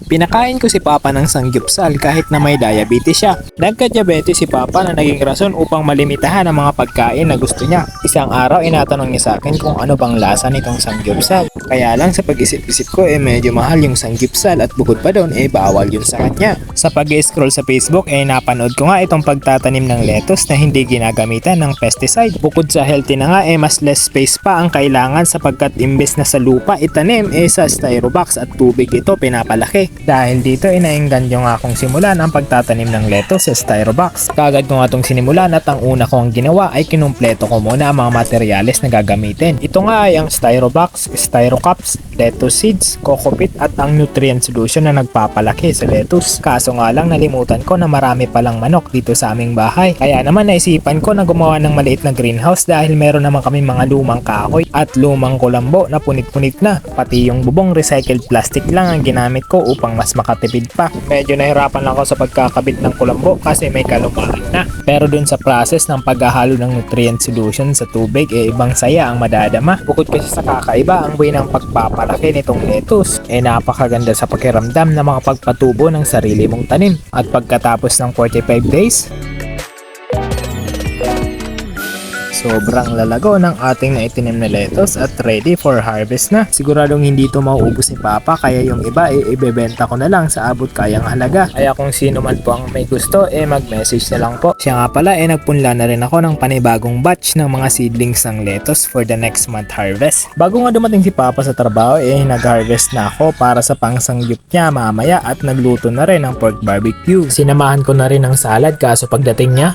Pinakain ko si Papa ng sanggupsal kahit na may diabetes siya. Nagka-diabetes si Papa na naging rason upang malimitahan ang mga pagkain na gusto niya. Isang araw inatanong niya sa akin kung ano bang lasa nitong sanggupsal. Kaya lang sa pag-isip-isip ko medyo mahal yung sanggupsal at bukod pa doon bawal yun sa kanya. Sa pag-scroll sa Facebook napanood ko nga itong pagtatanim ng lettuce na hindi ginagamitan ng pesticide. Bukod sa healthy na nga mas less space pa ang kailangan sapagkat imbes na sa lupa itanim sa styrobox at tubig ito pinapalaki. Dahil dito inaengganyo nga akong simulan ang pagtatanim ng lettuce sa styrobox. Kagad ko nga itong sinimulan at ang una kong ginawa ay kinumpleto ko muna ang mga materyales na gagamitin. Ito nga ay ang styrobox, styrocups, lettuce seeds, coco peat at ang nutrient solution na nagpapalaki sa lettuce. Kaso nga lang nalimutan ko na marami palang manok dito sa aming bahay. Kaya naman naisipan ko na gumawa ng maliit na greenhouse dahil meron naman kami mga lumang kahoy at lumang kulambo na punit-punit na. Pati yung bubong recycled plastic lang ang ginamit ko upang mas makatipid pa. Medyo nahirapan lang ako sa pagkakabit ng kulambo kasi may kalumaan na. Pero dun sa process ng paghahalo ng nutrient solution sa tubig ibang saya ang madadama. Bukod kasi sa kakaiba ang way ng pagpapalaki nitong lettuce napakaganda sa pakiramdam na makapagpatubo ng sarili mong tanim. At pagkatapos ng 45 days sobrang lalago ng ating naitanim na lettuce at ready for harvest na. Siguradong hindi ito mauubos ni Papa kaya yung iba ibebenta ko na lang sa abot kayang halaga. Kaya kung sino man po ang may gusto mag-message na lang po. Siya nga pala nagpunla na rin ako ng panibagong batch ng mga seedlings ng lettuce for the next month harvest. Bago nga dumating si Papa sa trabaho nag-harvest na ako para sa pangsangyup niya mamaya at nagluto na rin ng pork barbecue. Sinamahan ko na rin ng salad kaso pagdating niya